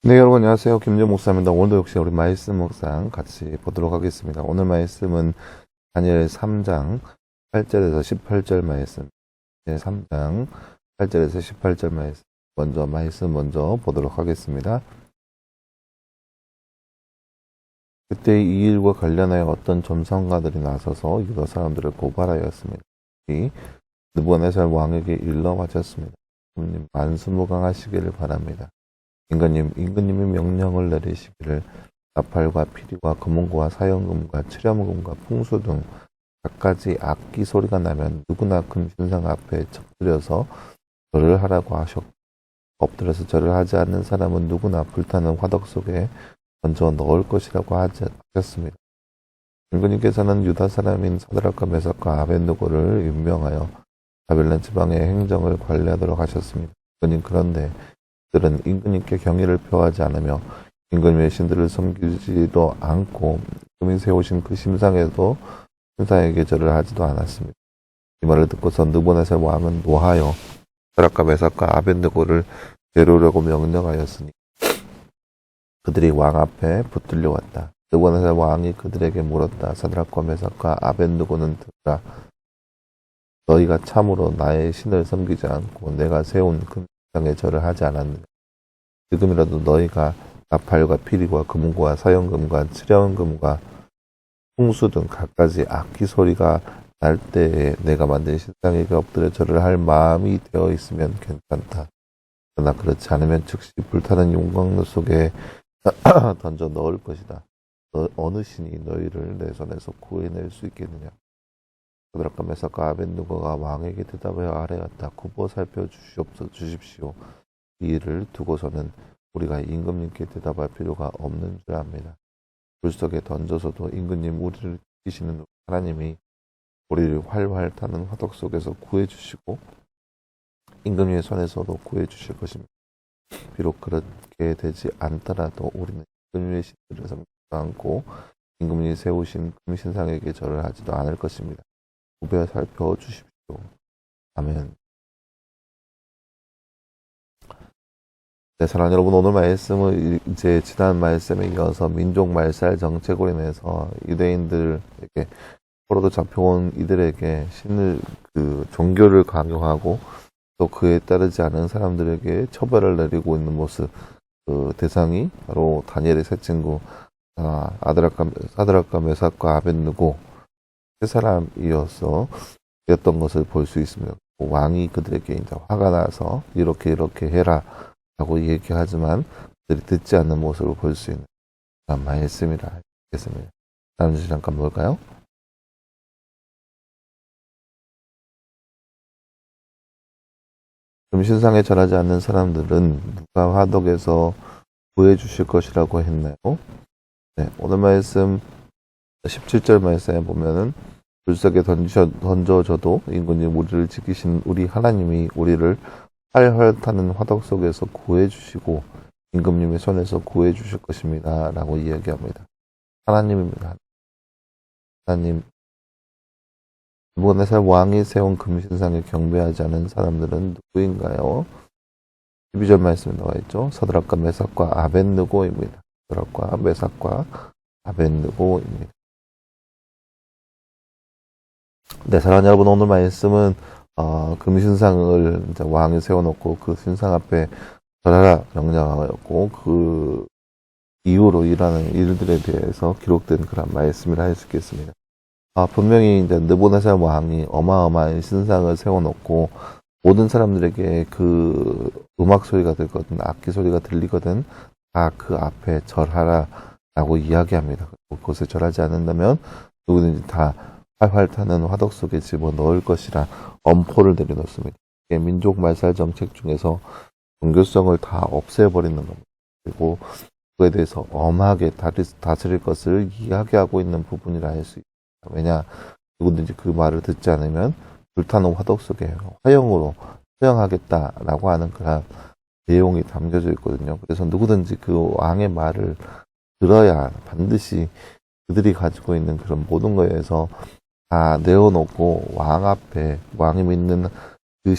네, 여러분 안녕하세요. 김준 목사입니다. 오늘도 역시 우리 말씀 묵상 같이 보도록 하겠습니다. 오늘 말씀은 다니엘 3장 8절에서 18절 말씀. 다니엘 3장 8절에서 18절 말씀 먼저 보도록 하겠습니다. 그때 이 일과 관련하여 어떤 점성가들이 나서서 유다 사람들을 고발하였습니다. 이 느부갓네살 왕에게 일러 바쳤습니다. 주님 만수무강하시기를 바랍니다. 임금님이 명령을 내리시기를 나팔과 피리와 금은과 사형금과 칠염금과 풍수 등 갖가지 악기 소리가 나면 누구나 금신상 앞에 엎드려서 절을 하라고 하셨고, 엎드려서 절을 하지 않는 사람은 누구나 불타는 화덕 속에 던져 넣을 것이라고 하셨습니다. 임금님께서는 유다 사람인 사드락과 메삭과 아벳느고를 임명하여 바벨론 지방의 행정을 관리하도록 하셨습니다. 그런데 그들은 임금님께 경의를 표하지 않으며 임금님의 신들을 섬기지도 않고 임금이 세우신 그 신상에게 절을 하지도 않았습니다. 이 말을 듣고서 느부갓네살 왕은 노하여 사드락과 메삭과 아벳느고를 데려오려고 명령하였으니 그들이 왕 앞에 붙들려 왔다. 느부갓네살 왕이 그들에게 물었다. 사드락과 메삭과 아벳느고는 들으라. 너희가 참으로 나의 신을 섬기지 않고 내가 세운 금상에 절을 하지 않았느냐. 지금이라도 너희가 나팔과 피리와 금과 사형금과 칠염금과 풍수 등 갖가지 악기 소리가 날 때에 내가 만든 신상에게 엎드려 절을 할 마음이 되어 있으면 괜찮다. 그러나 그렇지 않으면 즉시 불타는 용광로 속에 던져 넣을 것이다. 어느 신이 너희를 내 손에서 구해낼 수 있겠느냐. 사드락과 메삭과 아벳느고가 왕에게 대답하여 아뢰었다. 굽어 살펴 주십시오. 이 일을 두고서는 우리가 임금님께 대답할 필요가 없는 줄 압니다. 불 속에 던져서도 임금님 우리를 지키시는 하나님이 우리를 활활 타는 화덕 속에서 구해주시고 임금님의 손에서도 구해주실 것입니다. 비록 그렇게 되지 않더라도 우리는 임금님의 신들을 섬기지 않고 임금님이 세우신 금신상에게 절을 하지도 않을 것입니다. 굽어 살펴 주십시오. 아멘. 네, 사랑하는 여러분, 오늘 말씀은 이제 지난 말씀에 이어서 민족 말살 정책으로 인해서 유대인들에게 포로로 잡혀온 이들에게 종교를 강요하고 또 그에 따르지 않은 사람들에게 처벌을 내리고 있는 모습, 그 대상이 바로 다니엘의 세 친구 사드락과 메삭과 아벳느고 세 사람이었던 것을 볼 수 있습니다. 왕이 그들에게 이제 화가 나서 이렇게 해라 라고 얘기하지만 그들이 듣지 않는 모습을 볼 수 있는 그런 말씀이라 하겠습니다. 다음 주제 잠깐 볼까요? 금신상에 절하지 않는 사람들은 누가 화덕에서 구해주실 것이라고 했나요? 네, 오늘 말씀 17절 말씀에 보면은 불 속에 던져져도 임금님 우리를 지키신 우리 하나님이 우리를 활활 타는 화덕 속에서 구해주시고 임금님의 손에서 구해주실 것입니다. 라고 이야기합니다. 하나님입니다. 하나님. 느부갓네살 왕이 세운 금신상에 경배하지 않은 사람들은 누구인가요? 12절 말씀에 나와 있죠. 사드락과 메삭과 아벳느고입니다. 사드락과 메삭과 아벳느고입니다. 네, 사랑하는 여러분, 오늘 말씀은 금신상을 이제 왕이 세워놓고 그 신상 앞에 절하라 명령하였고 그 이후로 일하는 일들에 대해서 기록된 그런 말씀이라 할 수 있겠습니다. 분명히 이제 느부갓네살 왕이 어마어마한 신상을 세워놓고 모든 사람들에게 그 음악 소리가 들거든, 악기 소리가 들리거든 다 그 앞에 절하라라고 이야기합니다. 그곳에 절하지 않는다면 누구든지 다 활활 타는 화덕 속에 집어넣을 것이라 엄포를 내려놓습니다. 이게 민족 말살 정책 중에서 종교성을 다 없애버리는 겁니다. 그리고 그에 대해서 엄하게 다스릴 것을 이야기하고 있는 부분이라 할 수 있습니다. 왜냐, 누구든지 그 말을 듣지 않으면 불타는 화덕 속에 화형으로 처형하겠다라고 하는 그런 내용이 담겨져 있거든요. 그래서 누구든지 그 왕의 말을 들어야 반드시 그들이 가지고 있는 그런 모든 거에서 다 내어놓고 왕 앞에 왕이 믿는 그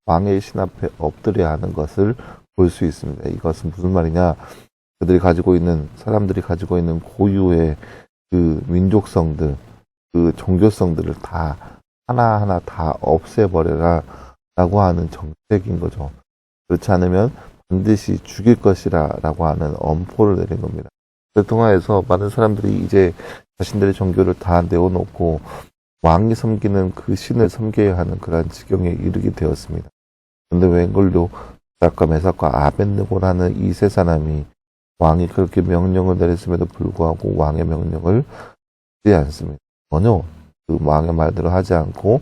왕의 신 앞에 엎드려야 하는 것을 볼 수 있습니다. 이것은 무슨 말이냐? 사람들이 가지고 있는 고유의 그 민족성들, 그 종교성들을 다 하나하나 다 없애버려라 라고 하는 정책인 거죠. 그렇지 않으면 반드시 죽일 것이라 라고 하는 엄포를 내린 겁니다. 그를 통하여서 많은 사람들이 이제 자신들의 종교를 다 내어놓고 왕이 섬기는 그 신을 섬겨야 하는 그러한 지경에 이르게 되었습니다. 그런데 웬걸요, 사드락과 메삭과 아벳느고라는 이 세 사람이 왕이 그렇게 명령을 내렸음에도 불구하고 왕의 명령을 듣지 않습니다. 전혀 그 왕의 말대로 하지 않고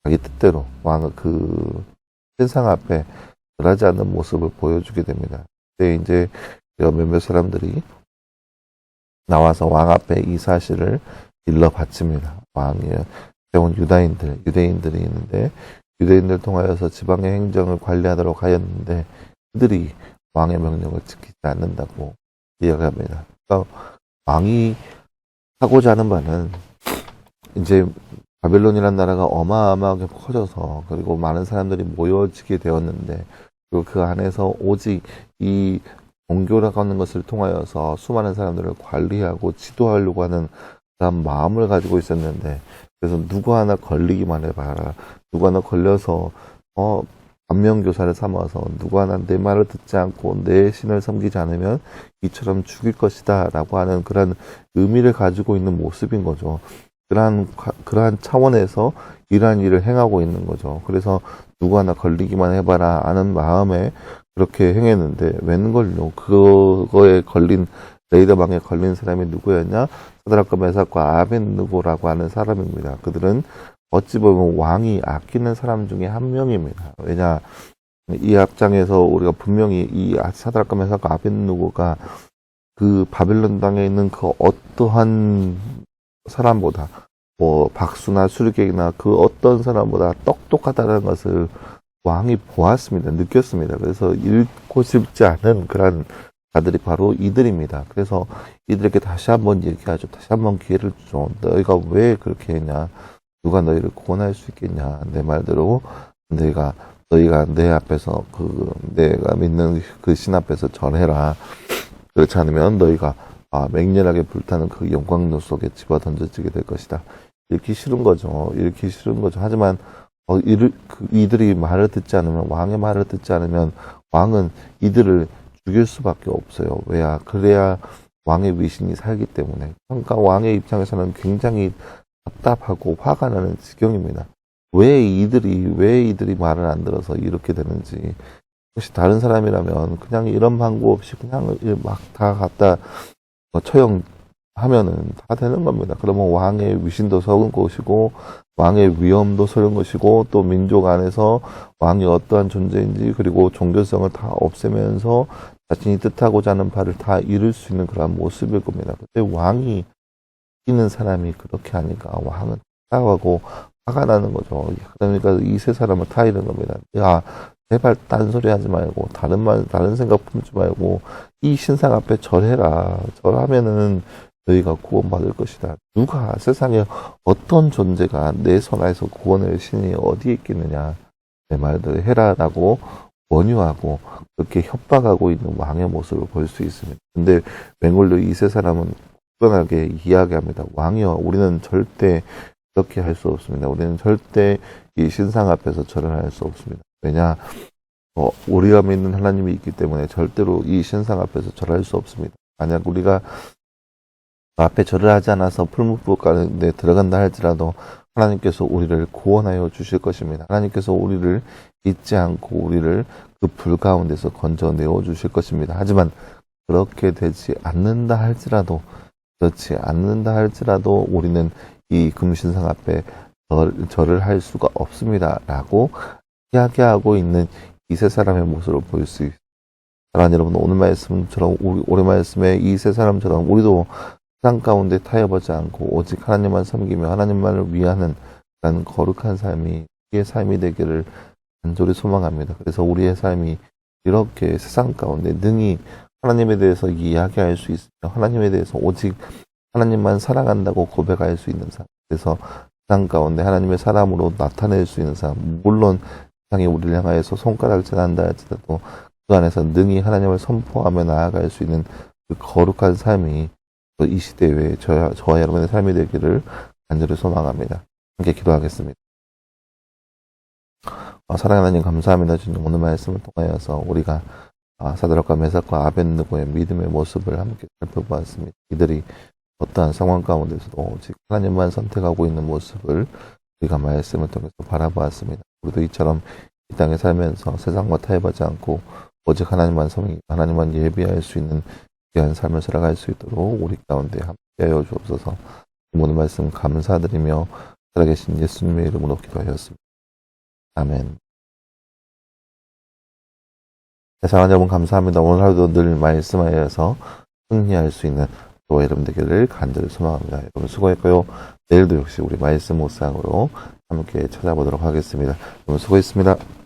자기 뜻대로 왕의 그 세상 앞에 절하지 않는 모습을 보여주게 됩니다. 그때 이제 몇몇 사람들이 나와서 왕 앞에 이 사실을 일러 바칩니다. 왕이 세운 유대인들이 있는데 유대인들 통하여서 지방의 행정을 관리하도록 하였는데 그들이 왕의 명령을 지키지 않는다고 이야기합니다. 그러니까 왕이 하고자 하는 바는 이제 바벨론이라는 나라가 어마어마하게 커져서 그리고 많은 사람들이 모여지게 되었는데 그리고 그 안에서 오직 이 종교라고 하는 것을 통하여서 수많은 사람들을 관리하고 지도하려고 하는 그런 마음을 가지고 있었는데 그래서 누구 하나 걸리기만 해봐라. 누구 하나 걸려서 반면교사를 삼아서 누구 하나 내 말을 듣지 않고 내 신을 섬기지 않으면 이처럼 죽일 것이다 라고 하는 그런 의미를 가지고 있는 모습인 거죠. 그러한 차원에서 이러한 일을 행하고 있는 거죠. 그래서 누구 하나 걸리기만 해봐라 하는 마음에 그렇게 행했는데 웬걸요. 그거에 걸린 레이더방에 걸린 사람이 누구였냐? 사드락과 메삭과 아벳느고라고 하는 사람입니다. 그들은 어찌 보면 왕이 아끼는 사람 중에 한 명입니다. 왜냐, 이 앞장에서 우리가 분명히 이 사드락과 메삭과 아벳느고가 그 바벨론 땅에 있는 그 어떠한 사람보다 박수나 수르객이나 그 어떤 사람보다 똑똑하다는 것을 왕이 보았습니다. 느꼈습니다. 그래서 잃고 싶지 않은 그런 자들이 바로 이들입니다. 그래서 이들에게 다시 한번 얘기하죠. 다시 한번 기회를 주죠. 너희가 왜 그렇게 했냐? 누가 너희를 구원할 수 있겠냐? 내 말대로 너희가 내 앞에서 내가 믿는 그 신 앞에서 절해라. 그렇지 않으면 너희가 맹렬하게 불타는 그 영광로 속에 집어 던져지게 될 것이다. 읽기 싫은 거죠. 하지만 이들이 말을 듣지 않으면 왕의 말을 듣지 않으면 왕은 이들을 죽일 수밖에 없어요. 왜야? 그래야 왕의 위신이 살기 때문에. 그러니까 왕의 입장에서는 굉장히 답답하고 화가 나는 지경입니다. 왜 이들이 말을 안 들어서 이렇게 되는지. 혹시 다른 사람이라면 그냥 이런 방법 없이 그냥 막 다 갖다 처형하면은 다 되는 겁니다. 그러면 왕의 위신도 썩은 것이고 왕의 위엄도 썩은 것이고 또 민족 안에서 왕이 어떠한 존재인지 그리고 종교성을 다 없애면서 자신이 뜻하고자 하는 바를 다 이룰 수 있는 그런 모습일 겁니다. 근데 왕이 이기는 사람이 그렇게 하니까 왕은 답답하고 화가 나는 거죠. 그러니까 이 세 사람을 타이는 겁니다. 야, 제발 딴소리 하지 말고 다른 생각 품지 말고 이 신상 앞에 절해라. 절하면은 너희가 구원받을 것이다. 누가 세상에 어떤 존재가 내 손 안에서 구원할 신이 어디에 있겠느냐. 내 말대로 해라라고 권유하고 그렇게 협박하고 있는 왕의 모습을 볼 수 있습니다. 근데 맹골로 이 세 사람은 굳건하게 이야기합니다. 왕이여, 우리는 절대 그렇게 할 수 없습니다. 우리는 절대 이 신상 앞에서 절을 할 수 없습니다. 왜냐, 우리가 믿는 하나님이 있기 때문에 절대로 이 신상 앞에서 절할 수 없습니다. 만약 우리가 앞에 절을 하지 않아서 풀무불 가운데 들어간다 할지라도 하나님께서 우리를 구원하여 주실 것입니다. 하나님께서 우리를 잊지 않고 우리를 그 불 가운데서 건져내어 주실 것입니다. 하지만 그렇게 되지 않는다 할지라도 우리는 이 금신상 앞에 절을 할 수가 없습니다. 라고 이야기하고 있는 이 세 사람의 모습을 볼 수 있습니다. 사랑하는 여러분, 오늘 말씀처럼 올해 말씀에 이 세 사람처럼 우리도 세상 가운데 타협하지 않고 오직 하나님만 섬기며 하나님만을 위하는 그런 거룩한 삶이 우리의 삶이 되기를 간절히 소망합니다. 그래서 우리의 삶이 이렇게 세상 가운데 능히 하나님에 대해서 이야기할 수 있으며 하나님에 대해서 오직 하나님만 사랑한다고 고백할 수 있는 삶. 그래서 세상 가운데 하나님의 사람으로 나타낼 수 있는 삶. 물론 세상이 우리를 향하여서 손가락질 한다 할지라도 그 안에서 능히 하나님을 선포하며 나아갈 수 있는 그 거룩한 삶이 또 이 시대 외에 저와 여러분의 삶이 되기를 간절히 소망합니다. 함께 기도하겠습니다. 사랑하는 하나님 감사합니다. 주님 오늘 말씀을 통하여서 우리가 사드락과 메삭과 아벳느고의 믿음의 모습을 함께 살펴보았습니다. 이들이 어떠한 상황 가운데서도 오직 하나님만 선택하고 있는 모습을 우리가 말씀을 통해서 바라보았습니다. 우리도 이처럼 이 땅에 살면서 세상과 타협하지 않고 오직 하나님만 예비할 수 있는 귀한 삶을 살아갈 수 있도록 우리 가운데 함께하여 주옵소서. 모든 말씀 감사드리며 살아계신 예수님의 이름으로 기도하였습니다. 아멘. 사랑하는 여러분 감사합니다. 오늘 하루도 늘 말씀하여서 승리할 수 있는 저와 여러분 되기를 간절히 소망합니다. 여러분 수고했고요. 내일도 역시 우리 말씀 묵상으로 함께 찾아보도록 하겠습니다. 여러분 수고했습니다.